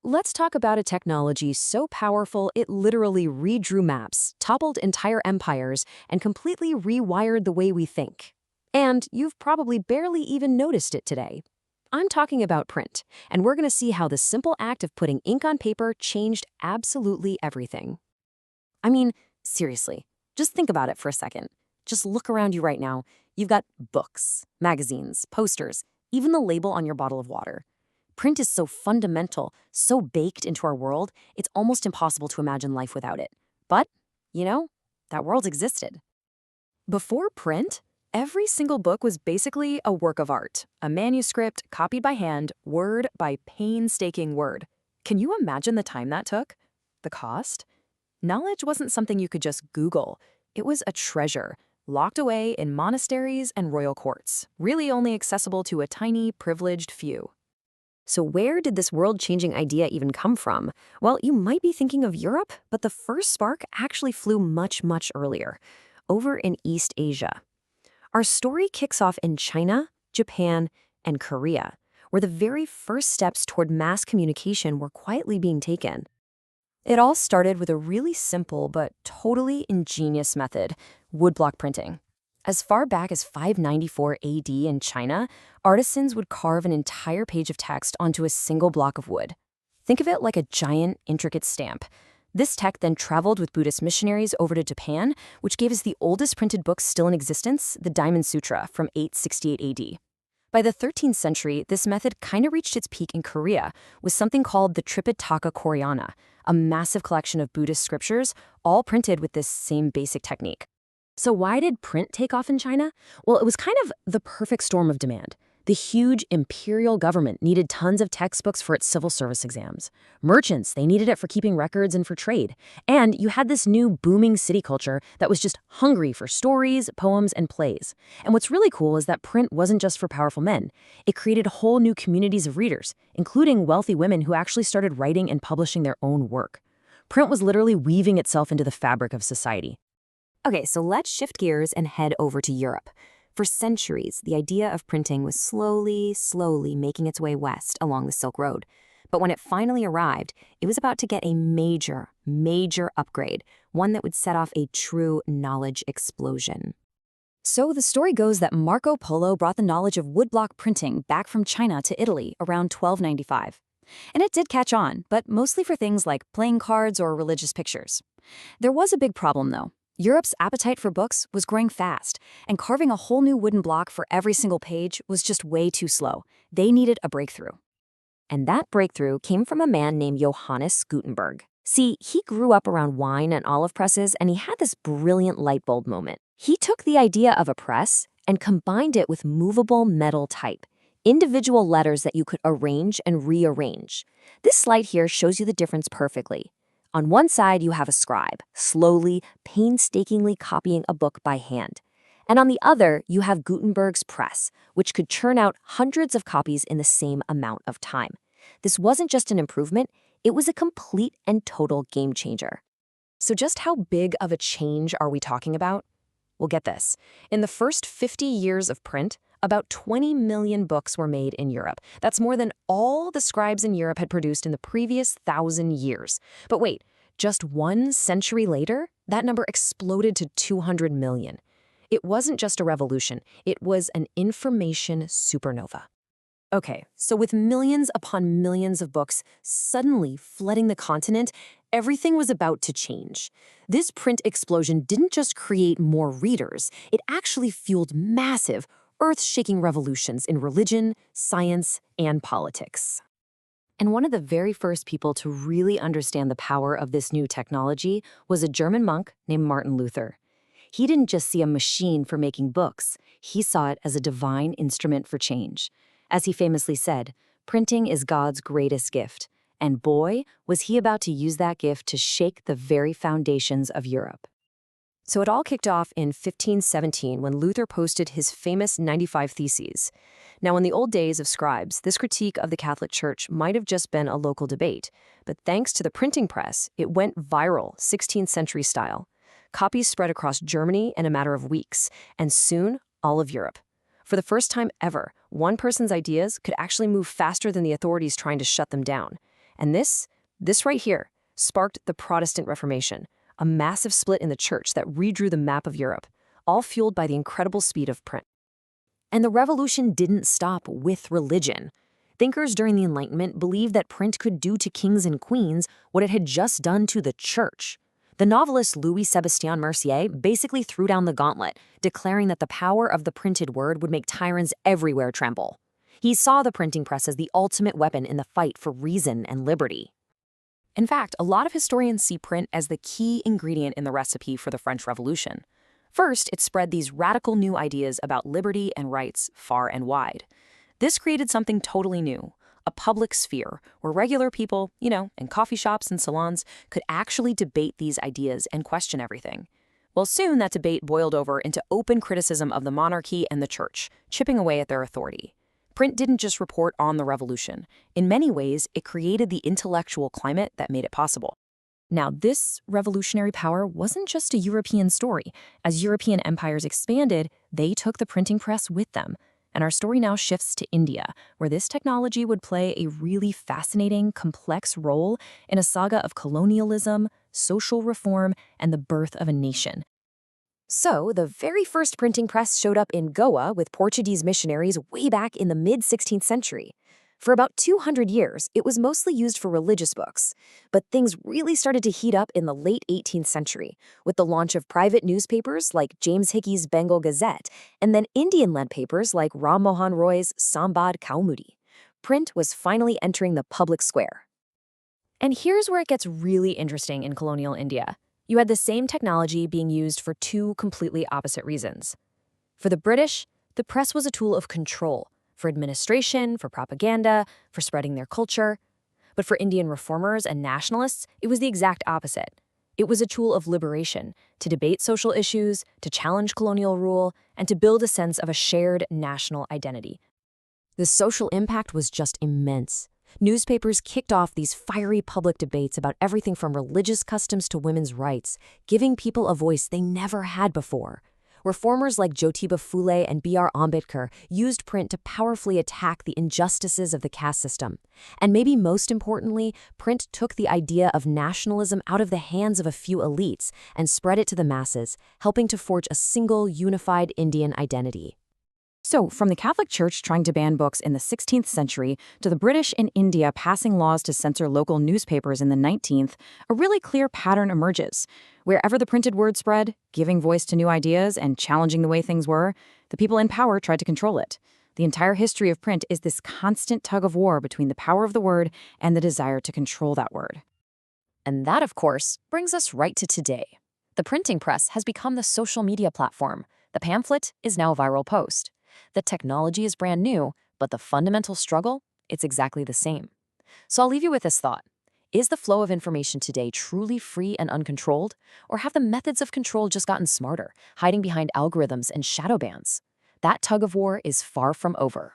Let's talk about a technology so powerful it literally redrew maps, toppled entire empires, and completely rewired the way we think. And you've probably barely even noticed it today. I'm talking about print, and we're going to see how the simple act of putting ink on paper changed absolutely everything. I mean, seriously, just think about it for a second. Just look around you right now. You've got books, magazines, posters, even the label on your bottle of water. Print is so fundamental, so baked into our world, it's almost impossible to imagine life without it. But, you know, that world existed. Before print, every single book was basically a work of art, a manuscript copied by hand, word by painstaking word. Can you imagine the time that took? The cost? Knowledge wasn't something you could just Google. It was a treasure, locked away in monasteries and royal courts, really only accessible to a tiny, privileged few. So where did this world-changing idea even come from? Well, you might be thinking of Europe, but the first spark actually flew much, much earlier, over in East Asia. Our story kicks off in China, Japan, and Korea, where the very first steps toward mass communication were quietly being taken. It all started with a really simple but totally ingenious method, woodblock printing. As far back as 594 AD in China, artisans would carve an entire page of text onto a single block of wood. Think of it like a giant, intricate stamp. This tech then traveled with Buddhist missionaries over to Japan, which gave us the oldest printed book still in existence, the Diamond Sutra from 868 AD. By the 13th century, this method kind of reached its peak in Korea with something called the Tripitaka Koreana, a massive collection of Buddhist scriptures, all printed with this same basic technique. So why did print take off in China? Well, it was kind of the perfect storm of demand. The huge imperial government needed tons of textbooks for its civil service exams. Merchants, they needed it for keeping records and for trade. And you had this new booming city culture that was just hungry for stories, poems, and plays. And what's really cool is that print wasn't just for powerful men. It created whole new communities of readers, including wealthy women who actually started writing and publishing their own work. Print was literally weaving itself into the fabric of society. Okay, so let's shift gears and head over to Europe. For centuries, the idea of printing was slowly making its way west along the Silk Road. But when it finally arrived, it was about to get a major upgrade, one that would set off a true knowledge explosion. So the story goes that Marco Polo brought the knowledge of woodblock printing back from China to Italy around 1295. And it did catch on, but mostly for things like playing cards or religious pictures. There was a big problem, though. Europe's appetite for books was growing fast, and carving a whole new wooden block for every single page was just way too slow. They needed a breakthrough. And that breakthrough came from a man named Johannes Gutenberg. See, he grew up around wine and olive presses, and he had this brilliant light bulb moment. He took the idea of a press and combined it with movable metal type, individual letters that you could arrange and rearrange. This slide here shows you the difference perfectly. On one side, you have a scribe, slowly, painstakingly copying a book by hand. And on the other, you have Gutenberg's press, which could churn out hundreds of copies in the same amount of time. This wasn't just an improvement, it was a complete and total game changer. So just how big of a change are we talking about? Well, get this. In the first 50 years of print, about 20 million books were made in Europe. That's more than all the scribes in Europe had produced in the previous 1,000 years. But wait, just 1 century later, that number exploded to 200 million. It wasn't just a revolution, it was an information supernova. Okay, so with millions upon millions of books suddenly flooding the continent, everything was about to change. This print explosion didn't just create more readers, it actually fueled massive, earth-shaking revolutions in religion, science, and politics. And one of the very first people to really understand the power of this new technology was a German monk named Martin Luther. He didn't just see a machine for making books, he saw it as a divine instrument for change. As he famously said, printing is God's greatest gift, and boy, was he about to use that gift to shake the very foundations of Europe. So it all kicked off in 1517 when Luther posted his famous 95 Theses. Now, in the old days of scribes, this critique of the Catholic Church might have just been a local debate, but thanks to the printing press, it went viral, 16th century style. Copies spread across Germany in a matter of weeks, and soon, all of Europe. For the first time ever, one person's ideas could actually move faster than the authorities trying to shut them down. And this right here, sparked the Protestant Reformation, a massive split in the church that redrew the map of Europe, all fueled by the incredible speed of print. And the revolution didn't stop with religion. Thinkers during the Enlightenment believed that print could do to kings and queens what it had just done to the church. The novelist Louis-Sébastien Mercier basically threw down the gauntlet, declaring that the power of the printed word would make tyrants everywhere tremble. He saw the printing press as the ultimate weapon in the fight for reason and liberty. In fact, a lot of historians see print as the key ingredient in the recipe for the French Revolution. First, it spread these radical new ideas about liberty and rights far and wide. This created something totally new, a public sphere where regular people, in coffee shops and salons, could actually debate these ideas and question everything. Well, soon that debate boiled over into open criticism of the monarchy and the church, chipping away at their authority. Print didn't just report on the revolution. In many ways, it created the intellectual climate that made it possible. Now, this revolutionary power wasn't just a European story. As European empires expanded, they took the printing press with them. And our story now shifts to India, where this technology would play a really fascinating, complex role in a saga of colonialism, social reform, and the birth of a nation. So, the very first printing press showed up in Goa with Portuguese missionaries way back in the mid-16th century. For about 200 years, it was mostly used for religious books, but things really started to heat up in the late 18th century with the launch of private newspapers like James Hickey's Bengal Gazette and then Indian-led papers like Ram Mohan Roy's Sambad Kaumudi. Print was finally entering the public square. And here's where it gets really interesting in colonial India. You had the same technology being used for two completely opposite reasons. For the British, the press was a tool of control, for administration, for propaganda, for spreading their culture. But for Indian reformers and nationalists, it was the exact opposite. It was a tool of liberation, to debate social issues, to challenge colonial rule, and to build a sense of a shared national identity. The social impact was just immense. Newspapers kicked off these fiery public debates about everything from religious customs to women's rights, giving people a voice they never had before. Reformers like Jyotiba Phule and B.R. Ambedkar used print to powerfully attack the injustices of the caste system. And maybe most importantly, print took the idea of nationalism out of the hands of a few elites and spread it to the masses, helping to forge a single, unified Indian identity. So, from the Catholic Church trying to ban books in the 16th century to the British in India passing laws to censor local newspapers in the 19th, a really clear pattern emerges. Wherever the printed word spread, giving voice to new ideas and challenging the way things were, the people in power tried to control it. The entire history of print is this constant tug of war between the power of the word and the desire to control that word. And that, of course, brings us right to today. The printing press has become the social media platform. The pamphlet is now a viral post. The technology is brand new, but the fundamental struggle, it's exactly the same. So I'll leave you with this thought. Is the flow of information today truly free and uncontrolled? Or have the methods of control just gotten smarter, hiding behind algorithms and shadow bans? That tug of war is far from over.